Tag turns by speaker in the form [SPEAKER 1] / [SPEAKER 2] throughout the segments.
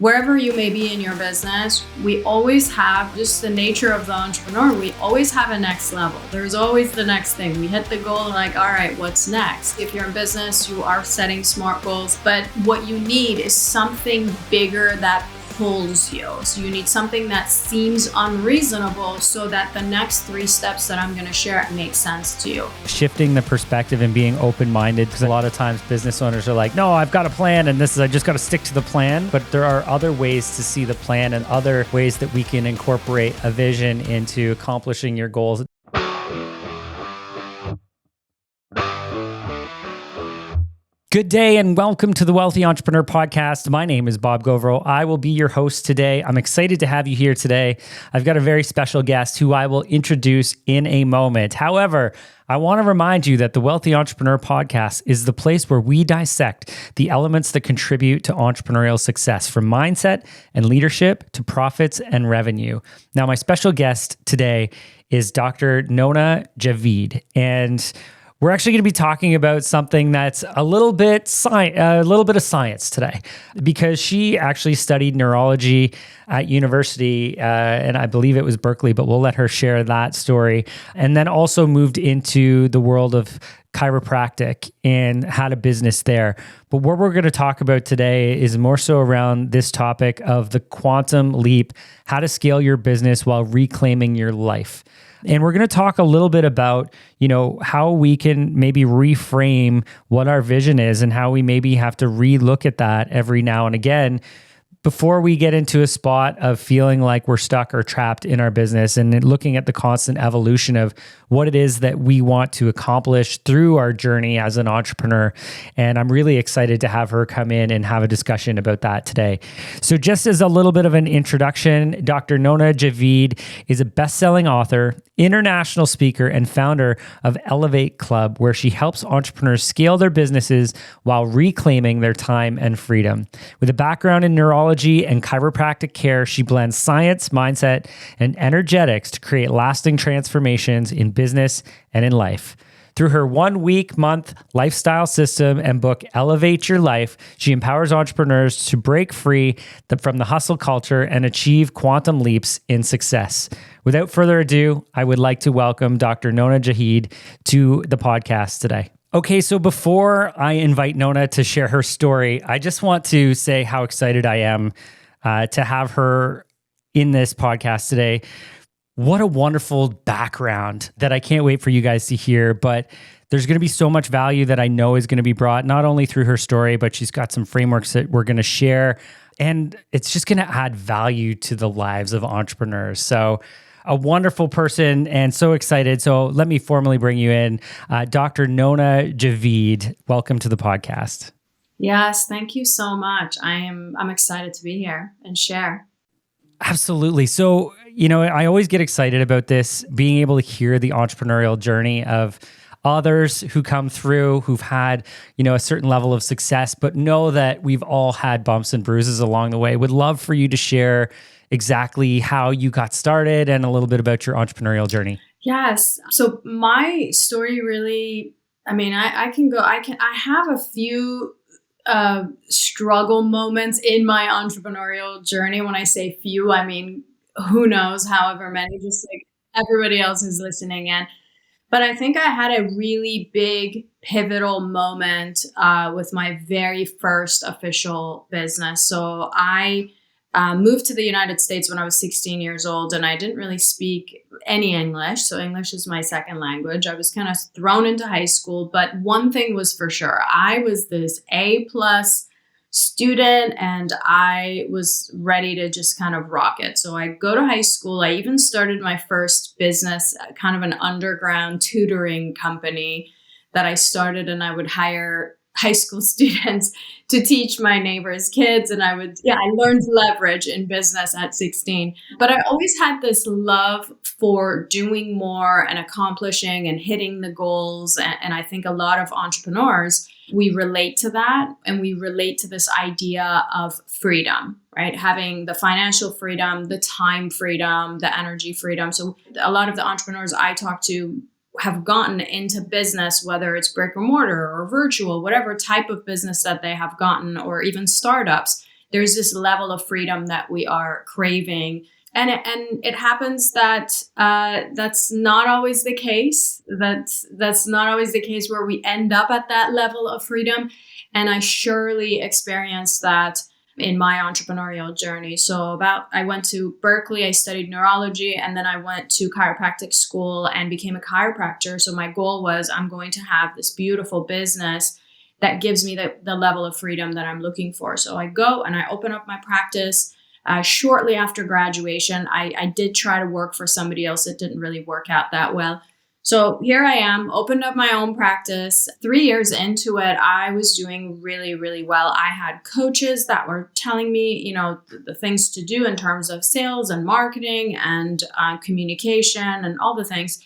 [SPEAKER 1] Wherever you may be in your business, we always have, just the nature of the entrepreneur, we always have a next level. There's always the next thing. We hit the goal and like, all right, what's next? If you're in business, you are setting SMART goals, but what you need is something bigger that pulls you. So you need something that seems unreasonable so that the next 3 steps that I'm going to share make sense to you.
[SPEAKER 2] Shifting the perspective and being open-minded, because a lot of times business owners are like, no, I've got a plan and I just got to stick to the plan. But there are other ways to see the plan and other ways that we can incorporate a vision into accomplishing your goals. Good day and welcome to the Wealthy Entrepreneur Podcast. My name is Bob Gauvreau. I will be your host today. I'm excited to have you here today. I've got a very special guest who I will introduce in a moment. However, I want to remind you that the Wealthy Entrepreneur Podcast is the place where we dissect the elements that contribute to entrepreneurial success, from mindset and leadership to profits and revenue. Now, my special guest today is Dr. Nona Djavid, and we're actually going to be talking about something that's a little bit of science today, because she actually studied neurology at university, and I believe it was Berkeley, but we'll let her share that story. And then also moved into the world of chiropractic and had a business there. But what we're going to talk about today is more so around this topic of the quantum leap, how to scale your business while reclaiming your life. And we're going to talk a little bit about, how we can maybe reframe what our vision is and how we maybe have to relook at that every now and again before we get into a spot of feeling like we're stuck or trapped in our business, and looking at the constant evolution of what it is that we want to accomplish through our journey as an entrepreneur. And I'm really excited to have her come in and have a discussion about that today. So just as a little bit of an introduction, Dr. Nona Djavid is a best-selling author, international speaker, and founder of eLIVate Club, where she helps entrepreneurs scale their businesses while reclaiming their time and freedom. With a background in neurology and chiropractic care, she blends science, mindset, and energetics to create lasting transformations in business and in life. Through her 1 week, month lifestyle system and book, eLIVate Your Life, she empowers entrepreneurs to break free from the hustle culture and achieve quantum leaps in success. Without further ado, I would like to welcome Dr. Nona Djavid to the podcast today. Okay, so before I invite Nona to share her story, I just want to say how excited I am to have her in this podcast today. What a wonderful background that I can't wait for you guys to hear, but there's going to be so much value that I know is going to be brought, not only through her story, but she's got some frameworks that we're going to share, and it's just going to add value to the lives of entrepreneurs. So a wonderful person and so excited. So let me formally bring you in. Dr. Nona Djavid, welcome to the podcast.
[SPEAKER 1] Yes, thank you so much. I'm excited to be here and share.
[SPEAKER 2] Absolutely. So, I always get excited about this, being able to hear the entrepreneurial journey of others who come through, who've had, a certain level of success, but know that we've all had bumps and bruises along the way. Would love for you to share exactly how you got started and a little bit about your entrepreneurial journey.
[SPEAKER 1] Yes. So my story really, I have a few struggle moments in my entrepreneurial journey. When I say few, I mean, who knows, however many, just like everybody else who's listening in. But I think I had a really big pivotal moment with my very first official business. So I moved to the United States when I was 16 years old, and I didn't really speak any English. So English is my second language. I was kind of thrown into high school, but one thing was for sure. I was this A+ student, and I was ready to just kind of rock it. So I go to high school. I even started my first business, kind of an underground tutoring company that I started, and I would hire high school students to teach my neighbors' kids. And I learned leverage in business at 16. But I always had this love for doing more and accomplishing and hitting the goals. And I think a lot of entrepreneurs, we relate to that, and we relate to this idea of freedom, right? Having the financial freedom, the time freedom, the energy freedom. So a lot of the entrepreneurs I talk to have gotten into business, whether it's brick and mortar or virtual, whatever type of business that they have gotten, or even startups, there's this level of freedom that we are craving. And it happens that that's not always the case. That's not always the case where we end up at that level of freedom. And I surely experienced that in my entrepreneurial journey. So I went to Berkeley, I studied neurology, and then I went to chiropractic school and became a chiropractor. So my goal was, I'm going to have this beautiful business that gives me the level of freedom that I'm looking for. So I go and I open up my practice. Shortly after graduation, I did try to work for somebody else. It didn't really work out that well. So here I am, opened up my own practice. 3 years into it, I was doing really, really well. I had coaches that were telling me, the things to do in terms of sales and marketing and communication and all the things.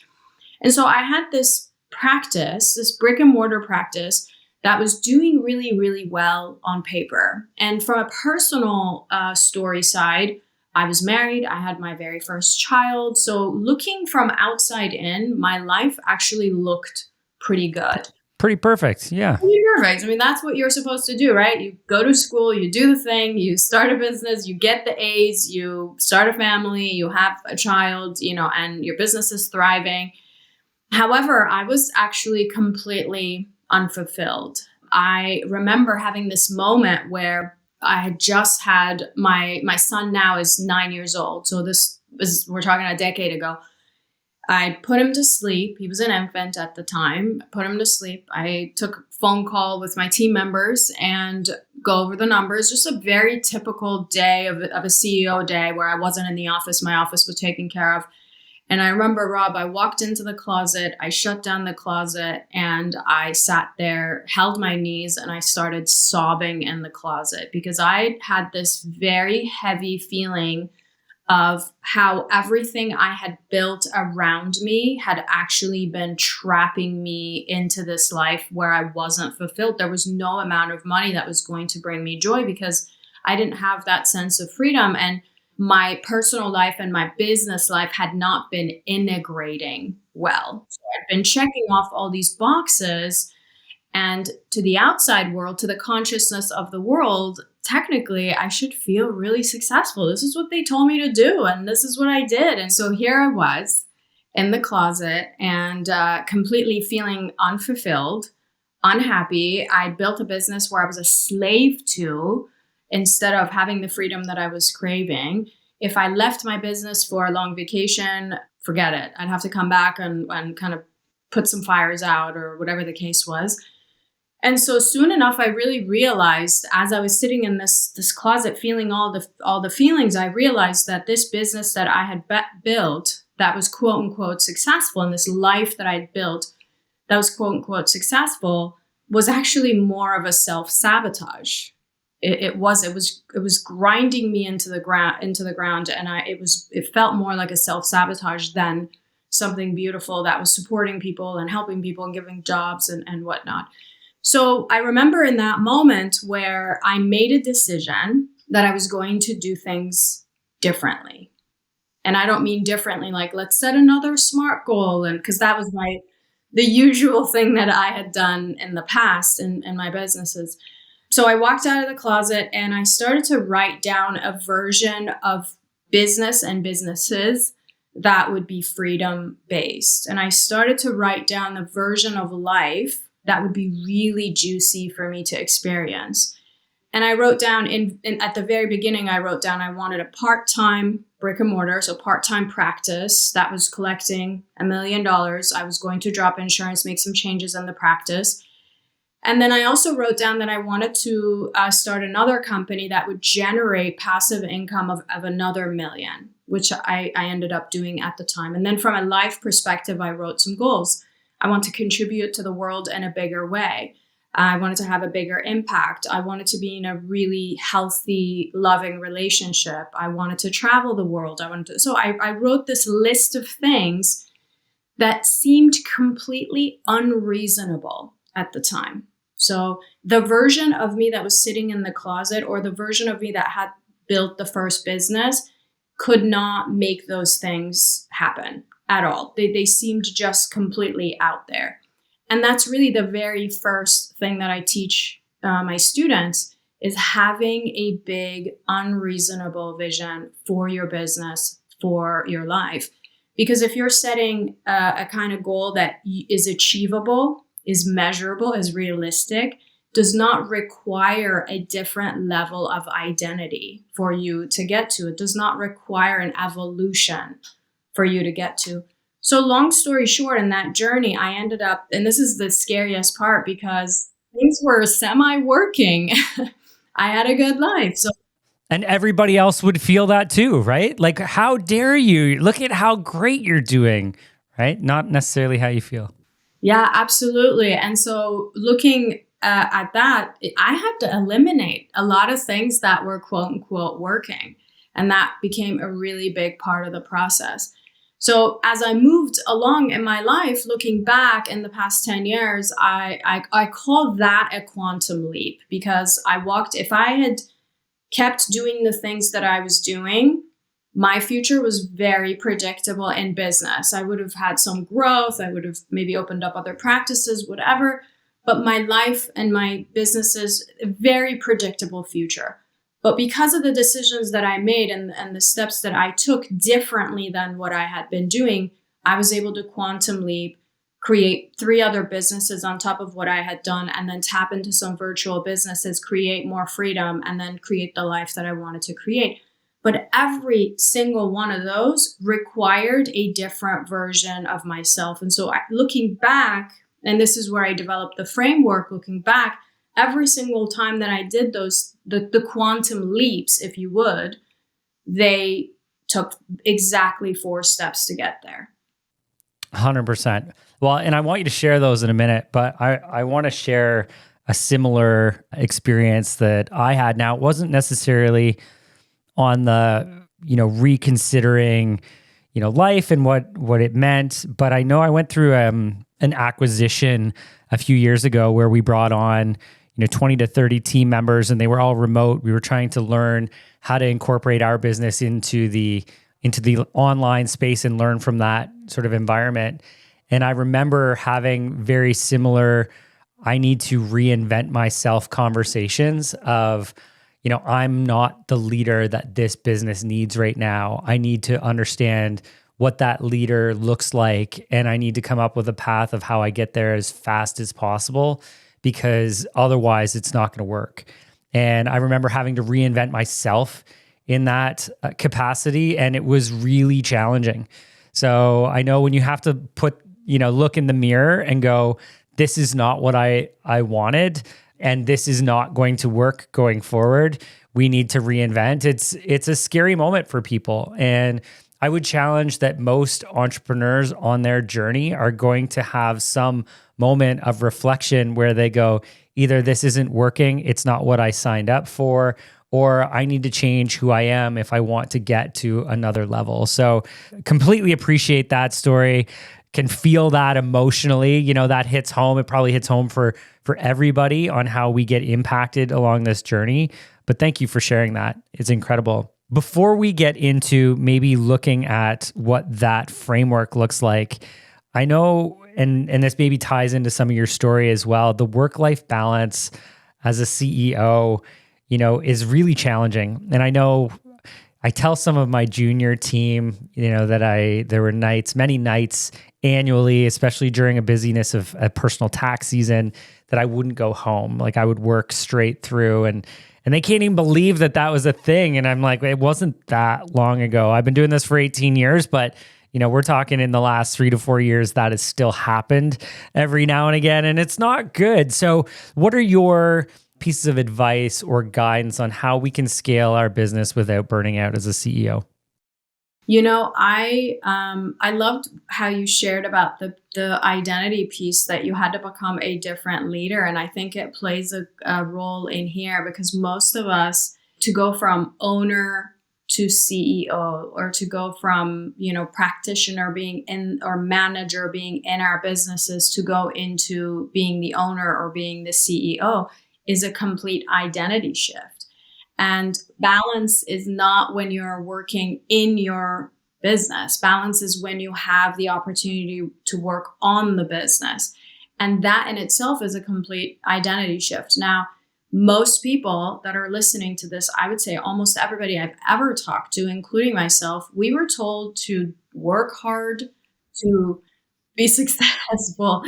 [SPEAKER 1] And so I had this practice, this brick and mortar practice that was doing really, really well on paper. And from a personal story side, I was married. I had my very first child. So looking from outside in, my life actually looked pretty good.
[SPEAKER 2] Pretty perfect. Yeah.
[SPEAKER 1] Pretty perfect. I mean, that's what you're supposed to do, right? You go to school, you do the thing, you start a business, you get the A's, you start a family, you have a child, and your business is thriving. However, I was actually completely unfulfilled. I remember having this moment where I had just had my son now is 9 years old. So we're talking a decade ago. I put him to sleep. He was an infant at the time. Put him to sleep. I took a phone call with my team members and go over the numbers. Just a very typical day of a CEO day where I wasn't in the office. My office was taken care of. And I remember, Rob, I walked into the closet, I shut down the closet, and I sat there, held my knees, and I started sobbing in the closet because I had this very heavy feeling of how everything I had built around me had actually been trapping me into this life where I wasn't fulfilled. There was no amount of money that was going to bring me joy because I didn't have that sense of freedom. And my personal life and my business life had not been integrating well. So I'd been checking off all these boxes, and to the outside world, to the consciousness of the world, technically I should feel really successful. This is what they told me to do, and this is what I did. And so here I was in the closet and completely feeling unfulfilled, unhappy. I built a business where I was a slave to, instead of having the freedom that I was craving. If I left my business for a long vacation, forget it. I'd have to come back and kind of put some fires out or whatever the case was. And so soon enough, I really realized, as I was sitting in this closet feeling all the feelings, I realized that this business that I had built that was quote unquote successful, and this life that I'd built that was quote unquote successful, was actually more of a self-sabotage. It was grinding me into the ground, and it felt more like a self-sabotage than something beautiful that was supporting people and helping people and giving jobs and whatnot. So I remember in that moment where I made a decision that I was going to do things differently. And I don't mean differently like, let's set another SMART goal, and because that was the usual thing that I had done in the past in my businesses. So I walked out of the closet and I started to write down a version of business and businesses that would be freedom based. And I started to write down the version of life that would be really juicy for me to experience. And I wrote down at the very beginning, I wanted a part-time brick and mortar, so part-time practice that was collecting $1 million. I was going to drop insurance, make some changes in the practice. And then I also wrote down that I wanted to start another company that would generate passive income of another $1 million, which I ended up doing at the time. And then from a life perspective, I wrote some goals. I want to contribute to the world in a bigger way. I wanted to have a bigger impact. I wanted to be in a really healthy, loving relationship. I wanted to travel the world. So I wrote this list of things that seemed completely unreasonable at the time. So the version of me that was sitting in the closet, or the version of me that had built the first business, could not make those things happen at all. They seemed just completely out there. And that's really the very first thing that I teach my students, is having a big, unreasonable vision for your business, for your life. Because if you're setting a kind of goal that is achievable, is measurable, is realistic, does not require a different level of identity for you to get to. It does not require an evolution for you to get to. So long story short, in that journey, I ended up, and this is the scariest part because things were semi-working. I had a good life. So
[SPEAKER 2] And everybody else would feel that too, right? Like, how dare you? Look at how great you're doing, right? Not necessarily how you feel.
[SPEAKER 1] yeah, absolutely. And so looking at that, I had to eliminate a lot of things that were quote unquote working. And that became a really big part of the process. So as I moved along in my life, looking back in the past 10 years, I call that a quantum leap because if I had kept doing the things that I was doing, my future was very predictable in business. I would have had some growth. I would have maybe opened up other practices, whatever. But my life and my business is a very predictable future. But because of the decisions that I made and the steps that I took differently than what I had been doing, I was able to quantum leap, create 3 other businesses on top of what I had done, and then tap into some virtual businesses, create more freedom, and then create the life that I wanted to create. But every single one of those required a different version of myself. And so looking back, and this is where I developed the framework, looking back, every single time that I did those, the quantum leaps, if you would, they took exactly 4 steps to get there.
[SPEAKER 2] 100%. Well, and I want you to share those in a minute, but I want to share a similar experience that I had. Now, it wasn't necessarily on the, reconsidering, life and what it meant, but I know I went through an acquisition a few years ago where we brought on, 20 to 30 team members, and they were all remote. We were trying to learn how to incorporate our business into the online space and learn from that sort of environment. And I remember having very similar, I need to reinvent myself conversations of, I'm not the leader that this business needs right now. I need to understand what that leader looks like, and I need to come up with a path of how I get there as fast as possible, because otherwise it's not going to work. And I remember having to reinvent myself in that capacity, and it was really challenging. So I know when you have to look in the mirror and go, this is not what I wanted, and this is not going to work going forward. We need to reinvent. It's a scary moment for people. And I would challenge that most entrepreneurs on their journey are going to have some moment of reflection where they go, either this isn't working, it's not what I signed up for, or I need to change who I am if I want to get to another level. So completely appreciate that story. Can feel that emotionally, that hits home. It probably hits home for everybody on how we get impacted along this journey. But thank you for sharing that. It's incredible. Before we get into maybe looking at what that framework looks like, I know, and this maybe ties into some of your story as well, the work-life balance as a CEO, is really challenging. And I know I tell some of my junior team, that there were many nights annually, especially during a busyness of a personal tax season, that I wouldn't go home. Like I would work straight through, and they can't even believe that was a thing. And I'm like, it wasn't that long ago. I've been doing this for 18 years, but we're talking in the last 3 to 4 years that has still happened every now and again, and it's not good. So what are your pieces of advice or guidance on how we can scale our business without burning out as a CEO?
[SPEAKER 1] I loved how you shared about the identity piece, that you had to become a different leader. And I think it plays a role in here, because most of us, to go from owner to CEO, or to go from, practitioner being in, or manager being in our businesses, to go into being the owner or being the CEO, is a complete identity shift. And balance is not when you're working in your business. Balance is when you have the opportunity to work on the business. And that in itself is a complete identity shift. Now, most people that are listening to this, I would say almost everybody I've ever talked to, including myself, we were told to work hard, to be successful.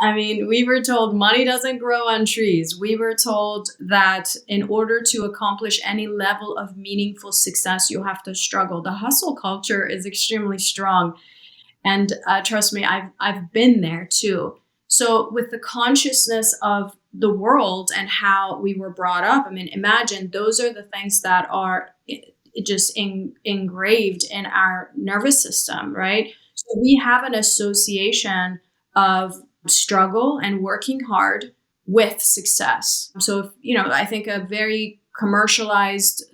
[SPEAKER 1] I mean, we were told money doesn't grow on trees. We were told that in order to accomplish any level of meaningful success, you have to struggle. The hustle culture is extremely strong. And trust me, I've been there too. So with the consciousness of the world and how we were brought up, I mean, imagine those are the things that are just engraved in our nervous system, right? So we have an association of struggle and working hard with success. So if, I think a very commercialized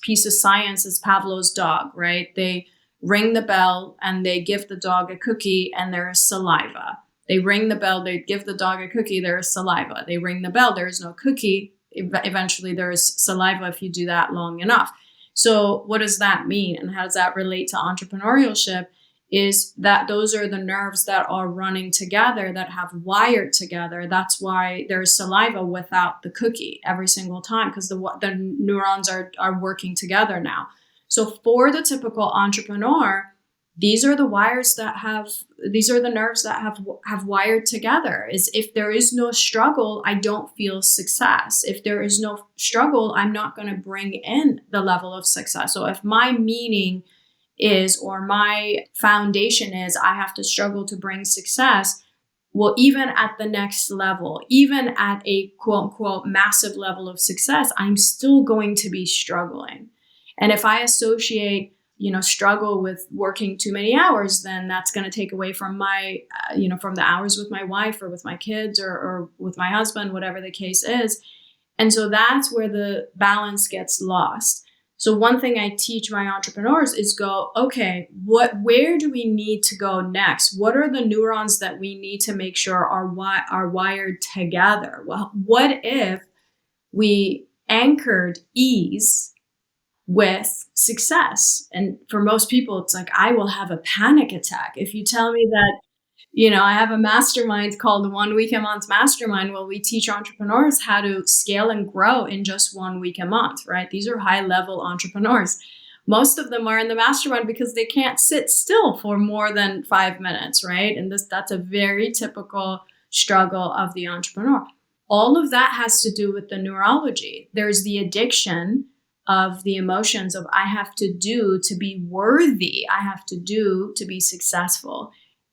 [SPEAKER 1] piece of science is Pavlov's dog, right? They ring the bell and they give the dog a cookie and there is saliva. They ring the bell, they give the dog a cookie, there is saliva. They ring the bell, there is no cookie. Eventually there is saliva if you do that long enough. So what does that mean? And how does that relate to entrepreneurship? Is that those are the nerves that are running together, that have wired together. That's why there's saliva without the cookie every single time, because the neurons are working together now. So for the typical entrepreneur, these are the nerves that have wired together. Is if there is no struggle, I don't feel success. If there is no struggle, I'm not going to bring in the level of success. So if my meaning is, or my foundation is, I have to struggle to bring success, well, even at the next level, even at a quote unquote massive level of success, I'm still going to be struggling. And if I associate, struggle with working too many hours, then that's going to take away from my, from the hours with my wife or with my kids or with my husband, whatever the case is. And so that's where the balance gets lost. So one thing I teach my entrepreneurs is go, okay, where do we need to go next? What are the neurons that we need to make sure are wired together? Well, what if we anchored ease with success? And for most people, it's like, I will have a panic attack. If you tell me that, I have a mastermind called the 1 week a month mastermind. Well, we teach entrepreneurs how to scale and grow in just 1 week a month, right? These are high level entrepreneurs. Most of them are in the mastermind because they can't sit still for more than 5 minutes, right? And that's a very typical struggle of the entrepreneur. All of that has to do with the neurology. There's the addiction of the emotions of I have to do to be worthy. I have to do to be successful.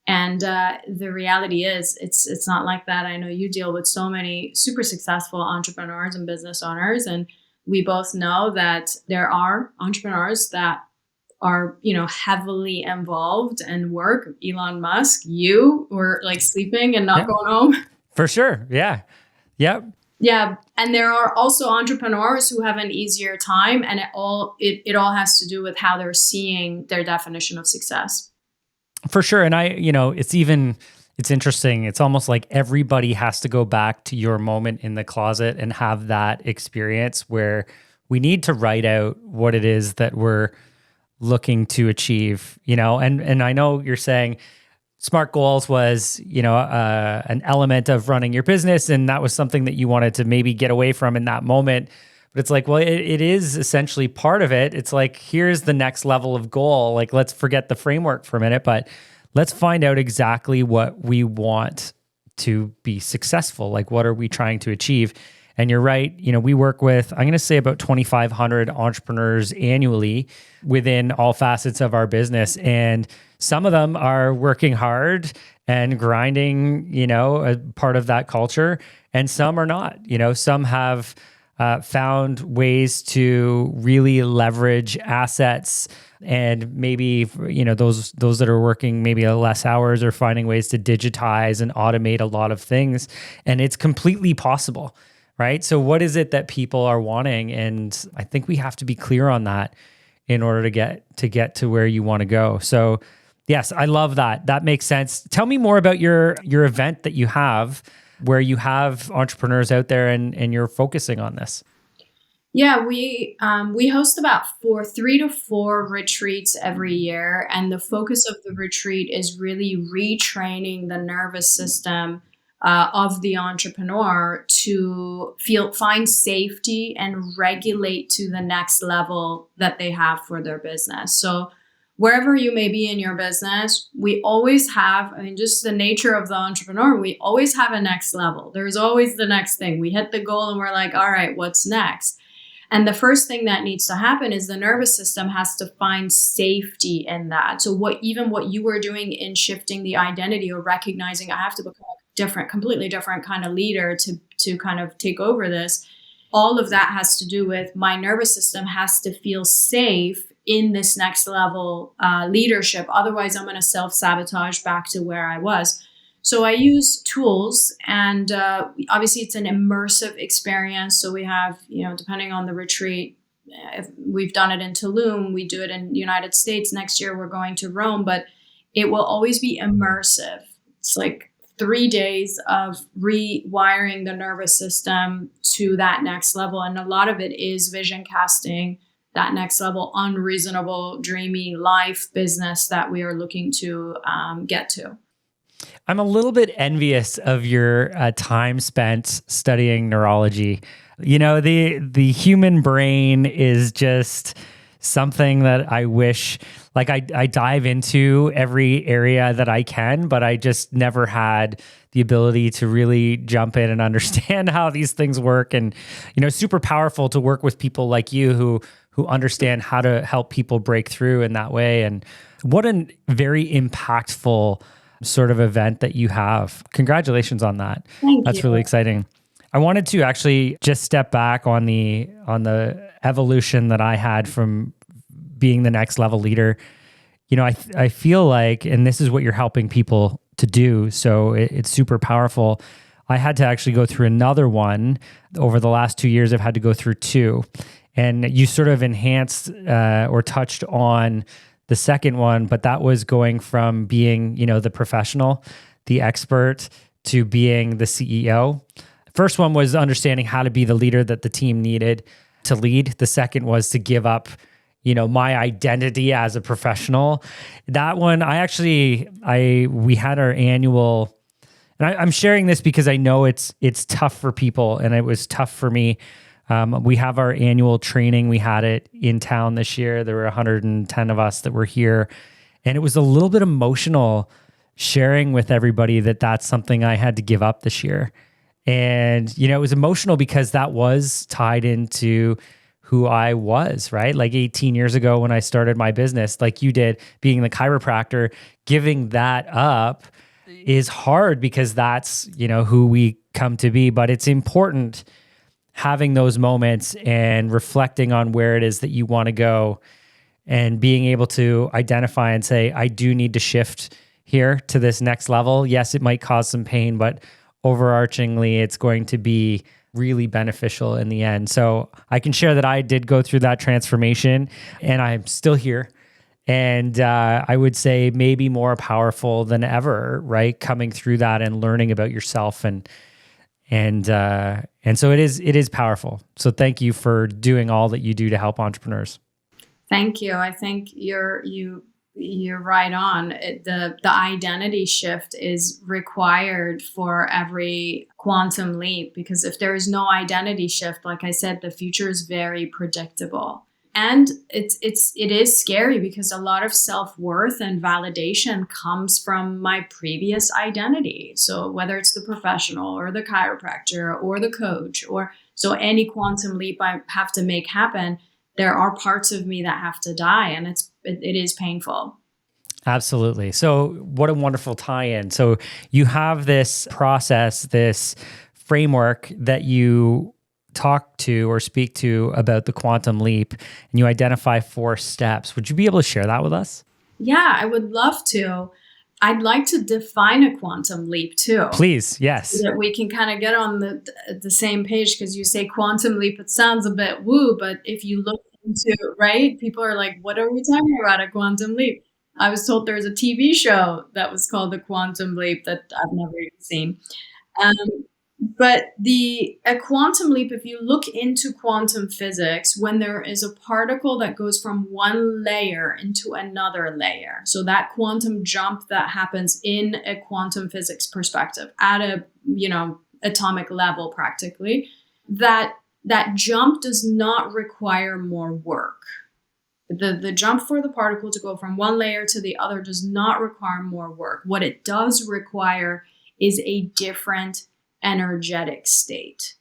[SPEAKER 1] And the reality is it's not like that. I know you deal with so many super successful entrepreneurs and business owners. And we both know that there are entrepreneurs that are, heavily involved and work. Elon Musk, you were like sleeping and not going home.
[SPEAKER 2] For sure. Yeah. Yep.
[SPEAKER 1] Yeah. And there are also entrepreneurs who have an easier time, and it all has to do with how they're seeing their definition of success.
[SPEAKER 2] For sure. And it's interesting. It's almost like everybody has to go back to your moment in the closet and have that experience where we need to write out what it is that we're looking to achieve, and I know you're saying SMART goals was, an element of running your business. And that was something that you wanted to maybe get away from in that moment. But it's like, well, it is essentially part of it. It's like, here's the next level of goal. Like, let's forget the framework for a minute, but let's find out exactly what we want to be successful. Like, what are we trying to achieve? And you're right. We work with, I'm going to say about 2,500 entrepreneurs annually within all facets of our business. And some of them are working hard and grinding, a part of that culture. And some are not, some have found ways to really leverage assets, and maybe those that are working maybe less hours are finding ways to digitize and automate a lot of things, and it's completely possible, right? So what is it that people are wanting? And I think we have to be clear on that in order to get to where you want to go. So yes, I love that. That makes sense. Tell me more about your event that you have, where you have entrepreneurs out there and you're focusing on this.
[SPEAKER 1] Yeah, we host about 3 to 4 retreats every year. And the focus of the retreat is really retraining the nervous system of the entrepreneur to find safety and regulate to the next level that they have for their business. So wherever you may be in your business, we always have, I mean, just the nature of the entrepreneur, we always have a next level. There's always the next thing. We hit the goal and we're like, all right, what's next? And the first thing that needs to happen is the nervous system has to find safety in that. So what you were doing in shifting the identity or recognizing I have to become a completely different kind of leader to kind of take over this, all of that has to do with my nervous system has to feel safe in this next level leadership. Otherwise, I'm going to self-sabotage back to where I was. So I use tools, and obviously it's an immersive experience. So we have, depending on the retreat, if we've done it in Tulum, we do it in the United States. Next year, we're going to Rome, but it will always be immersive. It's like 3 days of rewiring the nervous system to that next level. And a lot of it is vision casting, that next level, unreasonable, dreamy life business that we are looking to get to.
[SPEAKER 2] I'm a little bit envious of your time spent studying neurology. The human brain is just something that I wish, like I dive into every area that I can, but I just never had the ability to really jump in and understand how these things work. And, super powerful to work with people like you who understand how to help people break through in that way. And what a very impactful sort of event that you have. Congratulations on that. That's really exciting. I wanted to actually just step back on the evolution that I had from being the next level leader. I feel like, and this is what you're helping people to do, so it's super powerful. I had to actually go through another one over the last 2 years. I've had to go through two, and you sort of enhanced or touched on the second one, but that was going from being, the professional, the expert, to being the CEO. First one was understanding how to be the leader that the team needed to lead. The second was to give up, my identity as a professional. That one, we had our annual, and I'm sharing this because I know it's tough for people, and it was tough for me. We have our annual training. We had it in town this year. There were 110 of us that were here. And it was a little bit emotional sharing with everybody that that's something I had to give up this year. And, it was emotional because that was tied into who I was, right? Like 18 years ago when I started my business, like you did, being the chiropractor, giving that up is hard because that's, who we come to be. But it's important having those moments and reflecting on where it is that you want to go and being able to identify and say, I do need to shift here to this next level. Yes, it might cause some pain, but overarchingly, it's going to be really beneficial in the end. So I can share that I did go through that transformation and I'm still here. And I would say maybe more powerful than ever, right? Coming through that and learning about yourself and so it is powerful. So thank you for doing all that you do to help entrepreneurs.
[SPEAKER 1] Thank you. I think you're right on. The identity shift is required for every quantum leap, because if there is no identity shift, like I said, the future is very predictable. And it is scary because a lot of self-worth and validation comes from my previous identity. So whether it's the professional or the chiropractor or the coach, so any quantum leap I have to make happen, there are parts of me that have to die, and it is painful.
[SPEAKER 2] Absolutely. So what a wonderful tie-in. So you have this process, this framework that you talk to or speak to about the quantum leap, and you identify 4 steps. Would you be able to share that with us?
[SPEAKER 1] Yeah, I would love to. I'd like to define a quantum leap too.
[SPEAKER 2] Please, yes.
[SPEAKER 1] So that we can kind of get on the same page, because you say quantum leap, it sounds a bit woo, but if you look into, right, people are like, what are we talking about, a quantum leap? I was told there was a TV show that was called The Quantum Leap that I've never even seen. But a quantum leap, if you look into quantum physics, when there is a particle that goes from one layer into another layer, so that quantum jump that happens in a quantum physics perspective at a, atomic level practically, that jump does not require more work. The jump for the particle to go from one layer to the other does not require more work. What it does require is a different energetic state.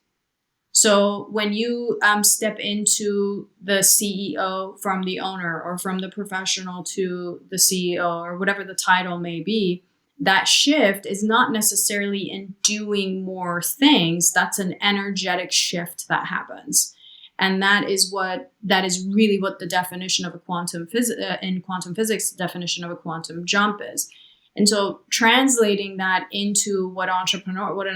[SPEAKER 1] So when you step into the CEO from the owner, or from the professional to the CEO, or whatever the title may be, that shift is not necessarily in doing more things. That's an energetic shift that happens. And that is really what the definition of a in quantum physics, definition of a quantum jump is. And so translating that into what an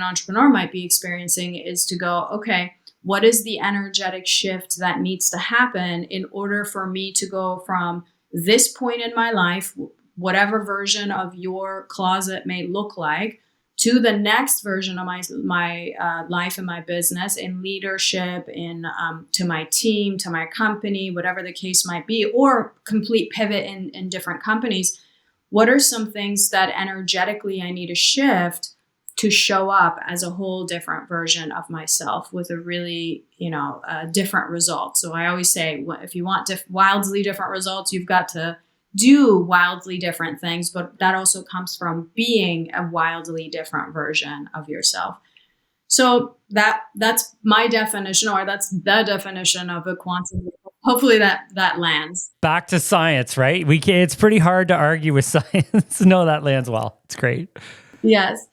[SPEAKER 1] entrepreneur might be experiencing is to go, okay, what is the energetic shift that needs to happen in order for me to go from this point in my life, whatever version of your closet may look like, to the next version of my life and my business, in leadership, to my team, to my company, whatever the case might be, or complete pivot in different companies. What are some things that energetically I need to shift to show up as a whole different version of myself with a really, different result? So I always say, if you want wildly different results, you've got to do wildly different things, but that also comes from being a wildly different version of yourself. So that's my definition, or that's the definition of a quantum leap. Hopefully that lands.
[SPEAKER 2] Back to science, right? It's pretty hard to argue with science. No, that lands well. It's great.
[SPEAKER 1] Yes.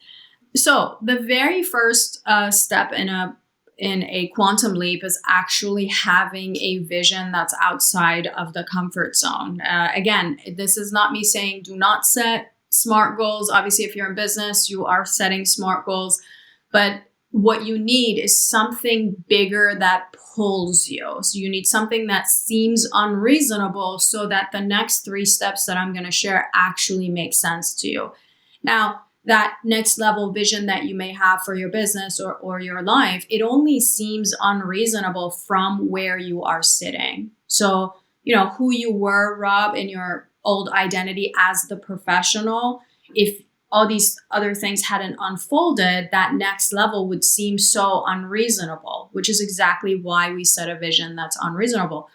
[SPEAKER 1] So the very first step in a quantum leap is actually having a vision that's outside of the comfort zone. Again, this is not me saying do not set SMART goals. Obviously, if you're in business, you are setting SMART goals, but what you need is something bigger that pulls you. So you need something that seems unreasonable so that the next 3 steps that I'm going to share actually make sense to you. Now, that next level vision that you may have for your business or your life, it only seems unreasonable from where you are sitting. So, who you were, Rob, in your old identity as the professional, if all these other things hadn't unfolded, that next level would seem so unreasonable, which is exactly why we set a vision that's unreasonable.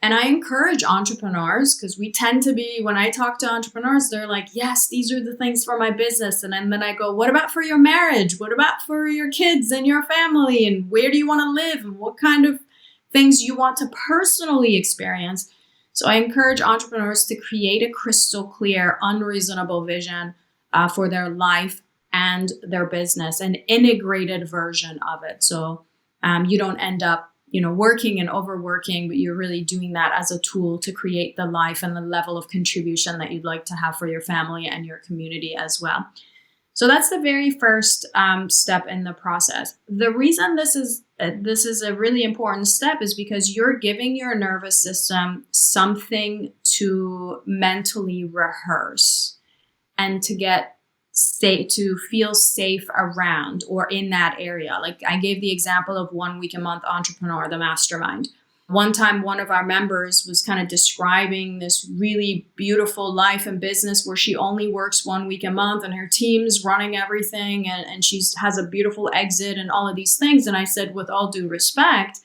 [SPEAKER 1] And I encourage entrepreneurs, because we tend to be, when I talk to entrepreneurs, they're like, yes, these are the things for my business. And then I go, what about for your marriage? What about for your kids and your family? And where do you want to live? And what kind of things you want to personally experience? So I encourage entrepreneurs to create a crystal clear, unreasonable vision for their life and their business, an integrated version of it. So you don't end up working and overworking, but you're really doing that as a tool to create the life and the level of contribution that you'd like to have for your family and your community as well. So that's the very first step in the process. The reason this is a really important step is because you're giving your nervous system something to mentally rehearse and to feel safe around or in that area. Like I gave the example of 1 week a month entrepreneur, the mastermind. One time, one of our members was kind of describing this really beautiful life and business where she only works 1 week a month and her team's running everything and she has a beautiful exit and all of these things. And I said, with all due respect,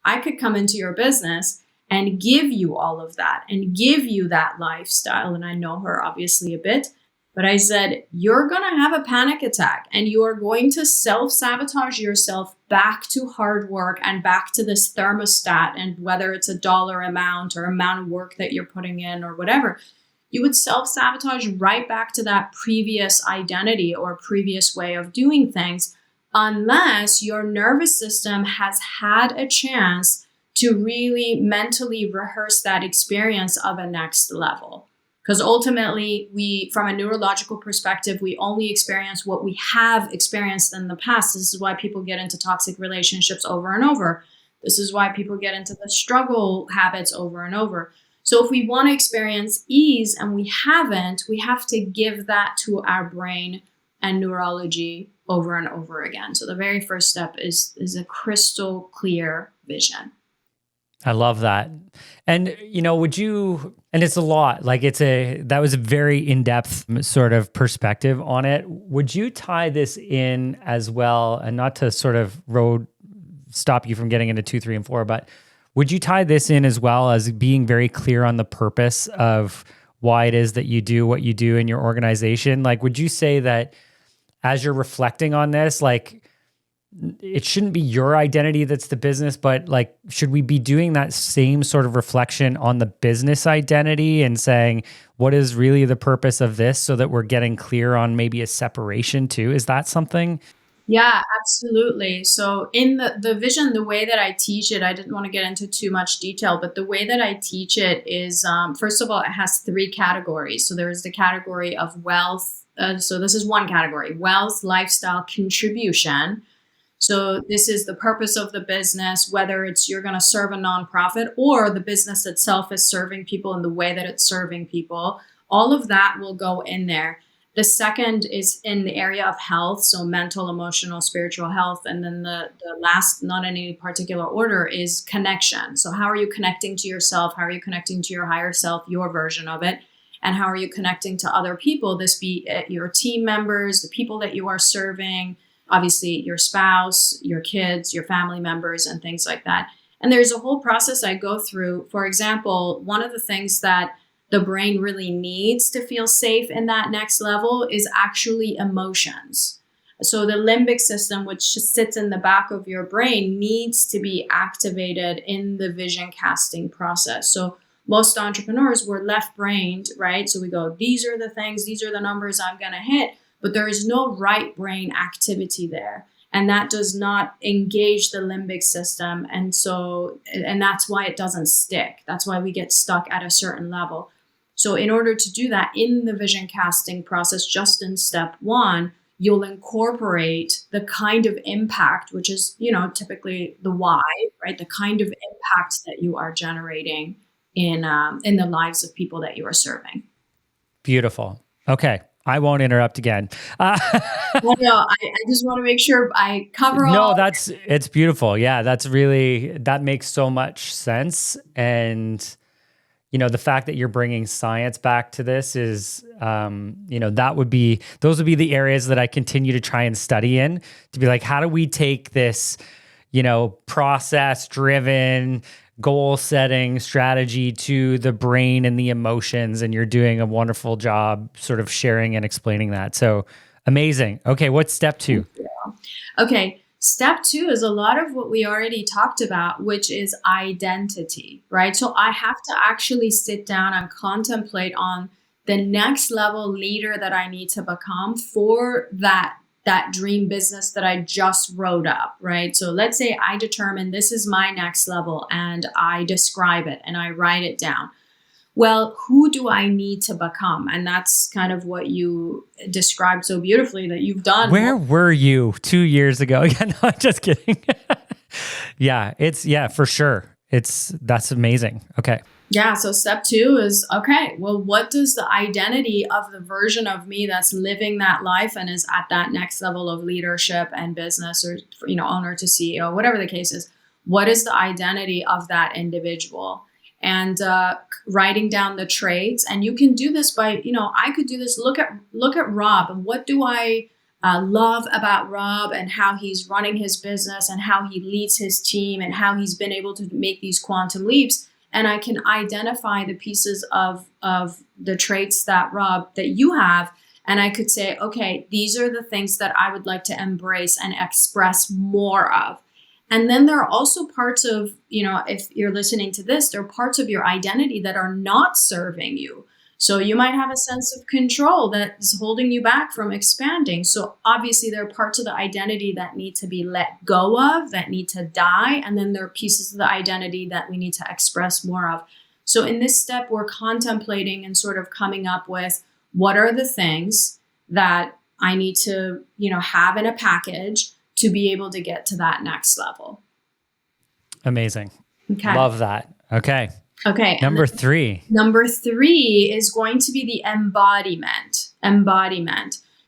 [SPEAKER 1] I could come into your business and give you all of that and give you that lifestyle. And I know her obviously a bit. But I said, you're going to have a panic attack and you are going to self-sabotage yourself back to hard work and back to this thermostat. And whether it's a dollar amount or amount of work that you're putting in or whatever, you would self-sabotage right back to that previous identity or previous way of doing things, unless your nervous system has had a chance to really mentally rehearse that experience of a next level. Because ultimately, from a neurological perspective, we only experience what we have experienced in the past. This is why people get into toxic relationships over and over. This is why people get into the struggle habits over and over. So if we want to experience ease and we haven't, we have to give that to our brain and neurology over and over again. So the very first step is a crystal clear vision.
[SPEAKER 2] I love that. And, and it's a lot, like that was a very in-depth sort of perspective on it. Would you tie this in as well, and not to sort of stop you from getting into 2, 3, and 4, but would you tie this in as well as being very clear on the purpose of why it is that you do what you do in your organization? Like, would you say that as you're reflecting on this, like, it shouldn't be your identity that's the business, but like, should we be doing that same sort of reflection on the business identity and saying, what is really the purpose of this, so that we're getting clear on maybe a separation too? Is that something?
[SPEAKER 1] Yeah, absolutely. So in the vision, the way that I teach it, I didn't want to get into too much detail, but the way that I teach it is, first of all, it has 3 categories. So there is the category of wealth. So this is one category: wealth, lifestyle, contribution. So this is the purpose of the business, whether it's you're going to serve a nonprofit or the business itself is serving people in the way that it's serving people. All of that will go in there. The second is in the area of health, so mental, emotional, spiritual health. And then the last, not in any particular order, is connection. So how are you connecting to yourself? How are you connecting to your higher self, your version of it? And how are you connecting to other people? This be your team members, the people that you are serving, obviously your spouse, your kids, your family members, and things like that. And there's a whole process I go through. For example, one of the things that the brain really needs to feel safe in that next level is actually emotions. So the limbic system, which just sits in the back of your brain, needs to be activated in the vision casting process. So most entrepreneurs were left-brained, right? So we go, these are the things, these are the numbers I'm going to hit. But there is no right brain activity there. And that does not engage the limbic system. And that's why it doesn't stick. That's why we get stuck at a certain level. So in order to do that in the vision casting process, just in step 1, you'll incorporate the kind of impact, which is, typically the why, right? The kind of impact that you are generating in the lives of people that you are serving.
[SPEAKER 2] Beautiful. Okay. I won't interrupt again.
[SPEAKER 1] I just want to make sure I cover all.
[SPEAKER 2] No, it's beautiful. Yeah, that makes so much sense. And, the fact that you're bringing science back to this is, those would be the areas that I continue to try and study in, to be like, how do we take this, process driven, goal setting strategy to the brain and the emotions, and you're doing a wonderful job sort of sharing and explaining that. So amazing. Okay, what's step 2?
[SPEAKER 1] Okay, step 2 is a lot of what we already talked about, which is identity, right? So I have to actually sit down and contemplate on the next level leader that I need to become for that dream business that I just wrote up, right? So let's say I determine this is my next level and I describe it and I write it down. Well, who do I need to become? And that's kind of what you described so beautifully that you've done.
[SPEAKER 2] Where were you 2 years ago? Yeah, no, I'm just kidding. Yeah, for sure. That's amazing. Okay.
[SPEAKER 1] Yeah. So step 2 is, okay, well, what does the identity of the version of me that's living that life and is at that next level of leadership and business, or, owner to CEO, whatever the case is, what is the identity of that individual? And writing down the traits. And you can do this by, I could do this. Look at Rob, and what do I love about Rob, and how he's running his business and how he leads his team and how he's been able to make these quantum leaps. And I can identify the pieces of the traits that you have. And I could say, okay, these are the things that I would like to embrace and express more of. And then there are also parts of, if you're listening to this, there are parts of your identity that are not serving you. So you might have a sense of control that is holding you back from expanding. So obviously there are parts of the identity that need to be let go of, that need to die. And then there are pieces of the identity that we need to express more of. So in this step, we're contemplating and sort of coming up with, what are the things that I need to, have in a package to be able to get to that next level.
[SPEAKER 2] Amazing.
[SPEAKER 1] Okay.
[SPEAKER 2] Love that. Okay.
[SPEAKER 1] Okay.
[SPEAKER 2] Number 3.
[SPEAKER 1] Number 3 is going to be the embodiment.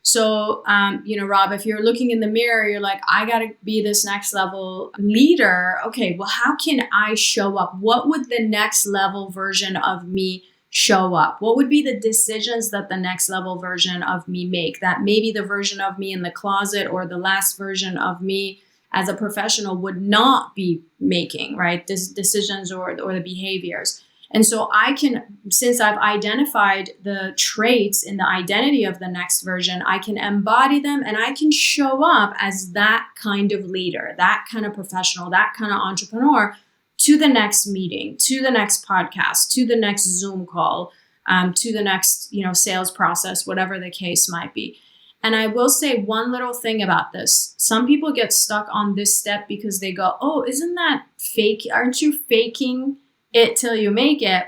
[SPEAKER 1] So, Rob, if you're looking in the mirror, you're like, I got to be this next level leader. Okay, well, how can I show up? What would the next level version of me show up? What would be the decisions that the next level version of me make? That maybe the version of me in the closet or the last version of me as a professional would not be making, right? Decisions or the behaviors. And so I can, since I've identified the traits in the identity of the next version, I can embody them and I can show up as that kind of leader, that kind of professional, that kind of entrepreneur to the next meeting, to the next podcast, to the next Zoom call, to the next, sales process, whatever the case might be. And I will say one little thing about this. Some people get stuck on this step because they go, oh, isn't that fake? Aren't you faking it till you make it?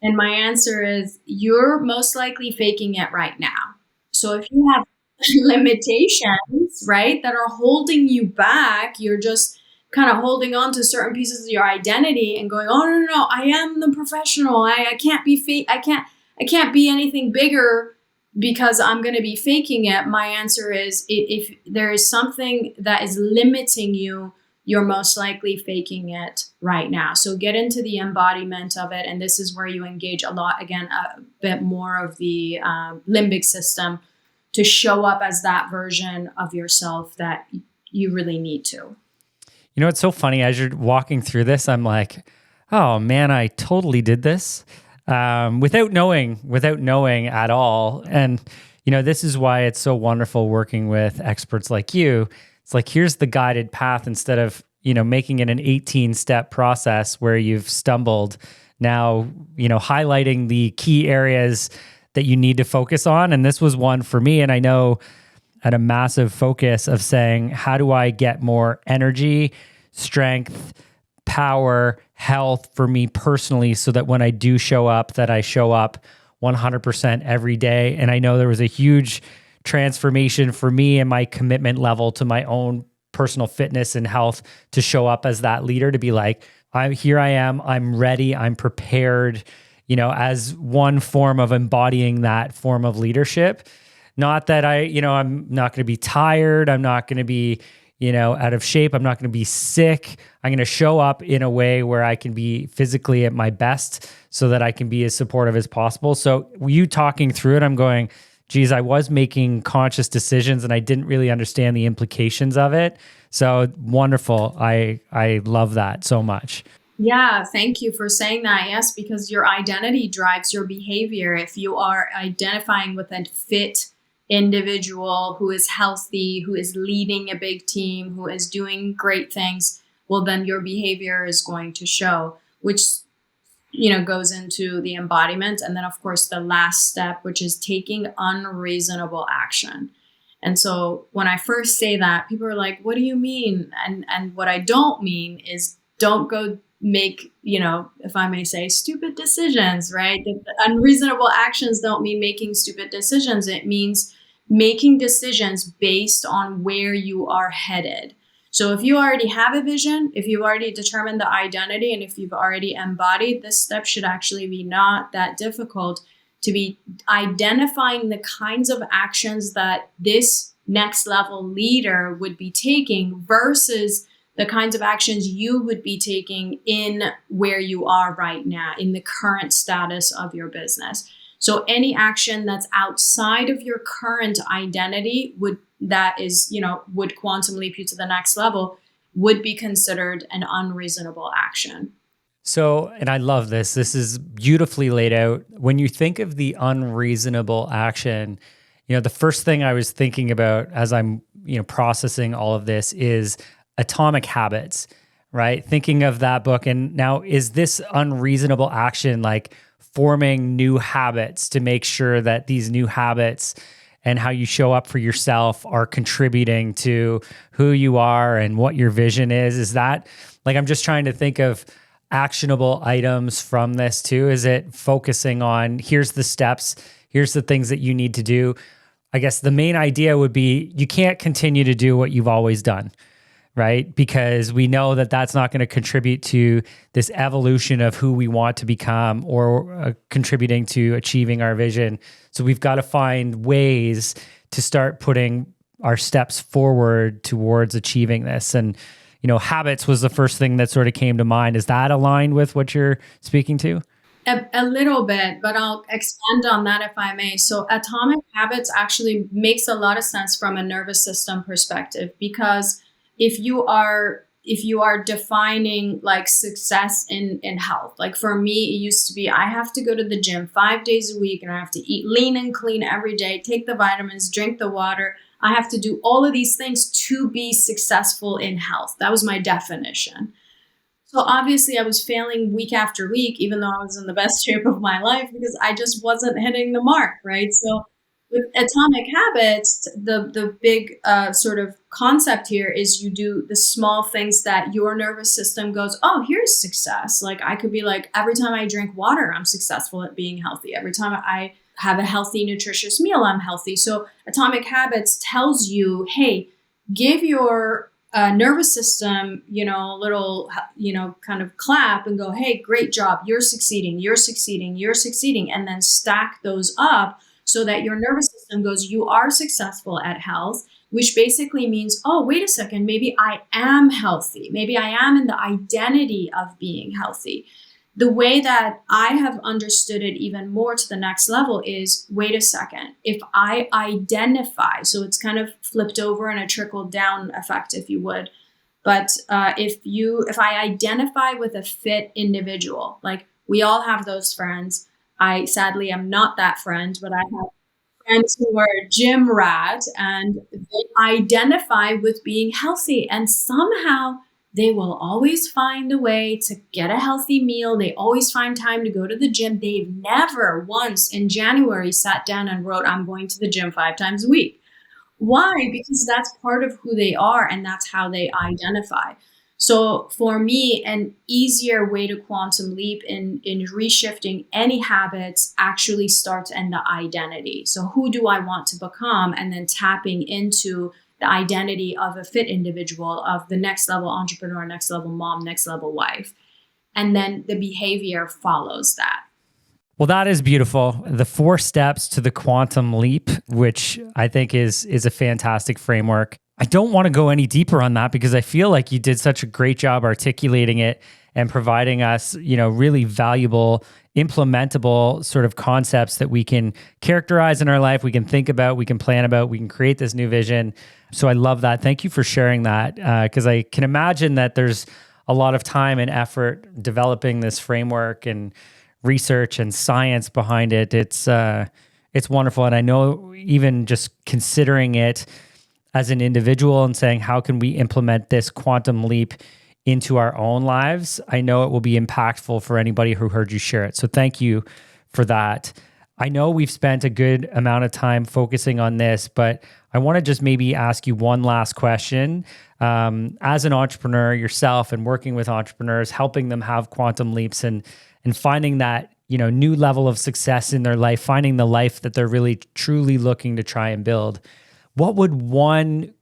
[SPEAKER 1] And my answer is, you're most likely faking it right now. So if you have limitations, right, that are holding you back, you're just kind of holding on to certain pieces of your identity and going, oh, no, I am the professional. I can't be fake. I can't be anything bigger because I'm going to be faking it. My answer is, if there is something that is limiting you, you're most likely faking it right now. So get into the embodiment of it. And this is where you engage a bit more of the limbic system to show up as that version of yourself that you really need to.
[SPEAKER 2] It's so funny. As you're walking through this, I'm like, oh man, I totally did this without knowing at all. And, this is why it's so wonderful working with experts like you. It's like, here's the guided path instead of, making it an 18-step process where you've stumbled. Now, highlighting the key areas that you need to focus on. And this was one for me. And I know at a massive focus of saying, how do I get more energy, strength, power, health for me personally, so that when I do show up, that I show up 100% every day. And I know there was a huge transformation for me and my commitment level to my own personal fitness and health to show up as that leader, to be like, I am, I'm ready, I'm prepared, as one form of embodying that form of leadership. Not that I'm not going to be tired. I'm not going to be, out of shape. I'm not going to be sick. I'm going to show up in a way where I can be physically at my best so that I can be as supportive as possible. So you talking through it, I'm going, geez, I was making conscious decisions and I didn't really understand the implications of it. So wonderful. I love that so much.
[SPEAKER 1] Yeah, thank you for saying that. Yes, because your identity drives your behavior. If you are identifying with a fit individual who is healthy, who is leading a big team, who is doing great things, well, then your behavior is going to show, which goes into the embodiment. And then, of course, the last step, which is taking unreasonable action. And so when I first say that, people are like, what do you mean? And what I don't mean is, don't go make, if I may say, stupid decisions, right? The unreasonable actions don't mean making stupid decisions. It means making decisions based on where you are headed. So if you already have a vision, if you've already determined the identity, and if you've already embodied, this step should actually be not that difficult, to be identifying the kinds of actions that this next level leader would be taking versus the kinds of actions you would be taking in where you are right now, in the current status of your business. So any action that's outside of your current identity would quantum leap you to the next level, would be considered an unreasonable action.
[SPEAKER 2] So, and I love this. This is beautifully laid out. When you think of the unreasonable action, the first thing I was thinking about as I'm, processing all of this is Atomic Habits, right? Thinking of that book. And now, is this unreasonable action like forming new habits to make sure that these new habits and how you show up for yourself are contributing to who you are and what your vision is? Is that, like, I'm just trying to think of actionable items from this too. Is it focusing on, here's the steps, here's the things that you need to do? I guess the main idea would be, you can't continue to do what you've always done, right? Because we know that that's not going to contribute to this evolution of who we want to become or contributing to achieving our vision. So we've got to find ways to start putting our steps forward towards achieving this. And, habits was the first thing that sort of came to mind. Is that aligned with what you're speaking to?
[SPEAKER 1] A little bit, but I'll expand on that if I may. So atomic habits actually makes a lot of sense from a nervous system perspective, because if you are defining like success in health, like for me, it used to be I have to go to the gym 5 days a week and I have to eat lean and clean every day, take the vitamins, drink the water. I have to do all of these things to be successful in health. That was my definition. So obviously I was failing week after week, even though I was in the best shape of my life, because I just wasn't hitting the mark, right? So with atomic habits, the big sort of concept here is you do the small things that your nervous system goes, oh, here's success. Like I could be like, every time I drink water, I'm successful at being healthy. Every time I have a healthy, nutritious meal, I'm healthy. So atomic habits tells you, hey, give your nervous system, a little, kind of clap and go, hey, great job. You're succeeding, you're succeeding, you're succeeding. And then stack those up so that your nervous system goes, you are successful at health, which basically means, oh, wait a second, maybe I am healthy. Maybe I am in the identity of being healthy. The way that I have understood it even more to the next level is, wait a second, if I identify, so it's kind of flipped over in a trickle down effect, if you would. But if I identify with a fit individual, like we all have those friends. I sadly am not that friend, but I have friends who are gym rat and they identify with being healthy, and somehow they will always find a way to get a healthy meal. They always find time to go to the gym. They've never once in January sat down and wrote, I'm going to the gym 5 times a week. Why? Because that's part of who they are and that's how they identify. So for me, an easier way to quantum leap in reshifting any habits actually starts in the identity. So who do I want to become? And then tapping into the identity of a fit individual, of the next level entrepreneur, next level mom, next level wife. And then the behavior follows that.
[SPEAKER 2] Well, that is beautiful. The 4 steps to the quantum leap, which I think is a fantastic framework. I don't want to go any deeper on that because I feel like you did such a great job articulating it and providing us, really valuable, implementable sort of concepts that we can characterize in our life, we can think about, we can plan about, we can create this new vision. So I love that. Thank you for sharing that, because I can imagine that there's a lot of time and effort developing this framework and research and science behind it. It's wonderful. And I know even just considering it as an individual and saying, how can we implement this quantum leap into our own lives? I know it will be impactful for anybody who heard you share it. So thank you for that. I know we've spent a good amount of time focusing on this, but I want to just maybe ask you one last question. As an entrepreneur yourself and working with entrepreneurs, helping them have quantum leaps and finding that, new level of success in their life, finding the life that they're really truly looking to try and build. What would one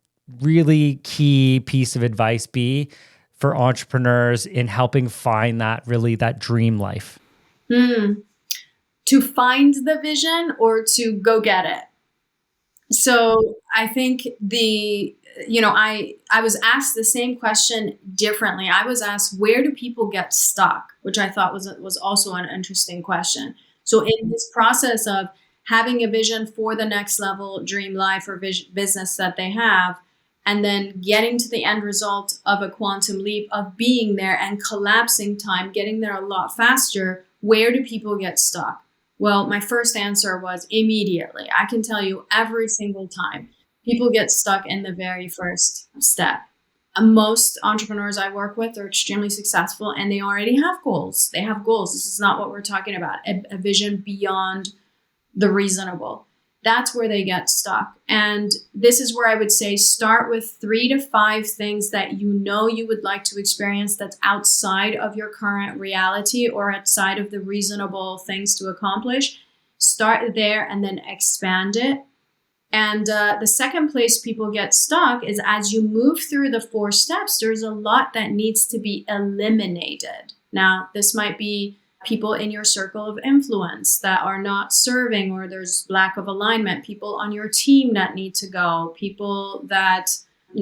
[SPEAKER 2] really key piece of advice be for entrepreneurs in helping find that dream life?
[SPEAKER 1] To find the vision or to go get it? So I think I was asked the same question differently. I was asked, where do people get stuck? Which I thought was also an interesting question. So in this process of having a vision for the next level dream life or business that they have, and then getting to the end result of a quantum leap of being there and collapsing time, getting there a lot faster, where do people get stuck? Well, my first answer was immediately. I can tell you every single time people get stuck in the very first step. Most entrepreneurs I work with are extremely successful and they already have goals. They have goals. This is not what we're talking about. A vision beyond the reasonable. That's where they get stuck. And this is where I would say start with 3 to 5 things that you would like to experience that's outside of your current reality or outside of the reasonable things to accomplish. Start there and then expand it. And the second place people get stuck is as you move through the 4 steps, there's a lot that needs to be eliminated. Now, this might be people in your circle of influence that are not serving or there's lack of alignment, people on your team that need to go, people that,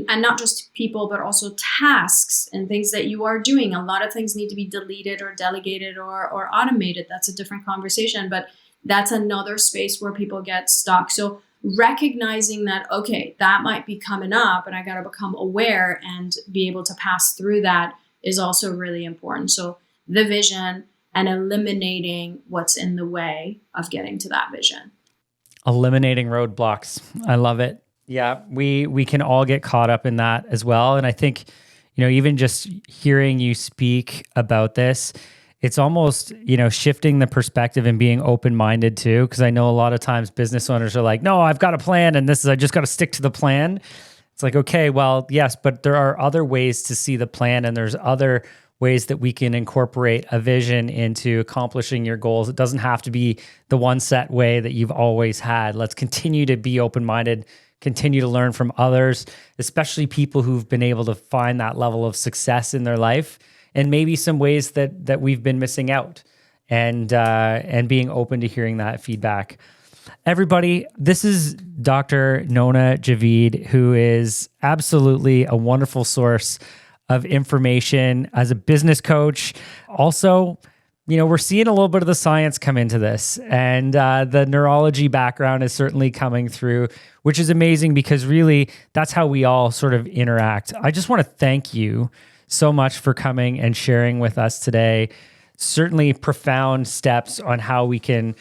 [SPEAKER 1] and not just people, but also tasks and things that you are doing. A lot of things need to be deleted or delegated or automated. That's a different conversation, but that's another space where people get stuck. So recognizing that, okay, that might be coming up and I got to become aware and be able to pass through that is also really important. So the vision and eliminating what's in the way of getting to that vision.
[SPEAKER 2] Eliminating roadblocks. I love it. Yeah, we can all get caught up in that as well. And I think, even just hearing you speak about this, it's almost, shifting the perspective and being open-minded too. Because I know a lot of times business owners are like, no, I've got a plan and I just got to stick to the plan. It's like, okay, well, yes, but there are other ways to see the plan and there's other ways that we can incorporate a vision into accomplishing your goals. It doesn't have to be the one set way that you've always had. Let's continue to be open-minded, continue to learn from others, especially people who've been able to find that level of success in their life and maybe some ways that we've been missing out and being open to hearing that feedback. Everybody, this is Dr. Nona Djavid, who is absolutely a wonderful source of information as a business coach. Also, we're seeing a little bit of the science come into this, and the neurology background is certainly coming through, which is amazing because really that's how we all sort of interact. I just want to thank you so much for coming and sharing with us today. Certainly profound steps on how we can,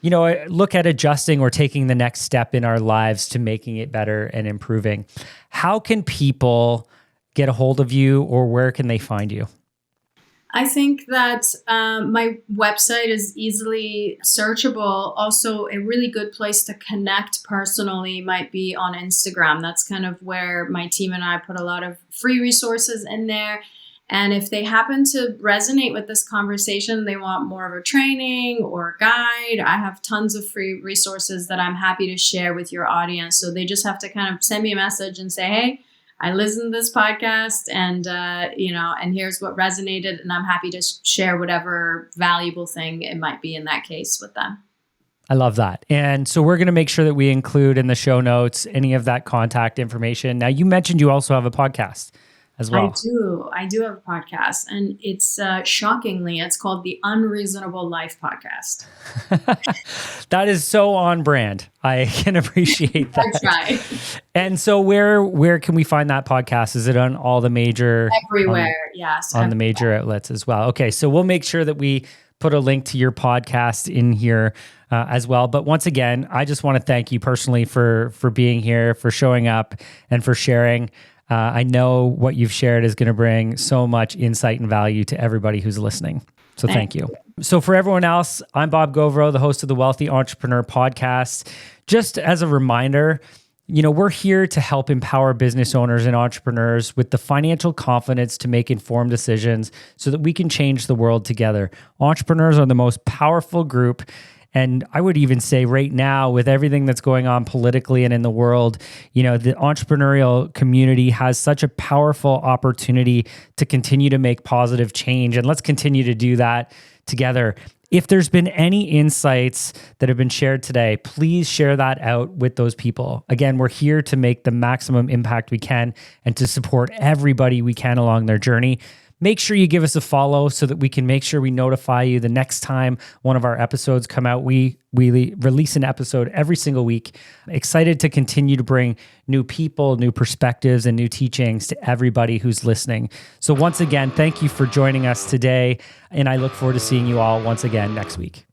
[SPEAKER 2] look at adjusting or taking the next step in our lives to making it better and improving. How can people get a hold of you, or where can they find you?
[SPEAKER 1] I think that my website is easily searchable. Also, a really good place to connect personally might be on Instagram. That's kind of where my team and I put a lot of free resources in there. And if they happen to resonate with this conversation, they want more of a training or a guide, I have tons of free resources that I'm happy to share with your audience. So they just have to kind of send me a message and say, hey, I listened to this podcast and, and here's what resonated. And I'm happy to share whatever valuable thing it might be in that case with them.
[SPEAKER 2] I love that. And so we're going to make sure that we include in the show notes any of that contact information. Now, you mentioned you also have a podcast as well.
[SPEAKER 1] I do have a podcast, and it's shockingly, it's called the Unreasonable Life Podcast.
[SPEAKER 2] That is so on brand. I can appreciate that.
[SPEAKER 1] That's right.
[SPEAKER 2] And so where can we find that podcast? Is it on all the major?
[SPEAKER 1] Everywhere, yes.
[SPEAKER 2] On the major outlets as well. Okay, so we'll make sure that we put a link to your podcast in here as well. But once again, I just want to thank you personally for being here, for showing up, and for sharing. I know what you've shared is going to bring so much insight and value to everybody who's listening. So thank you. So for everyone else, I'm Bob Gauvreau, the host of the Wealthy Entrepreneur Podcast. Just as a reminder, we're here to help empower business owners and entrepreneurs with the financial confidence to make informed decisions so that we can change the world together. Entrepreneurs are the most powerful group. And I would even say right now, with everything that's going on politically and in the world, the entrepreneurial community has such a powerful opportunity to continue to make positive change. And let's continue to do that together. If there's been any insights that have been shared today, please share that out with those people. Again, we're here to make the maximum impact we can and to support everybody we can along their journey. Make sure you give us a follow so that we can make sure we notify you the next time one of our episodes come out. We release an episode every single week. Excited to continue to bring new people, new perspectives, and new teachings to everybody who's listening. So once again, thank you for joining us today, and I look forward to seeing you all once again next week.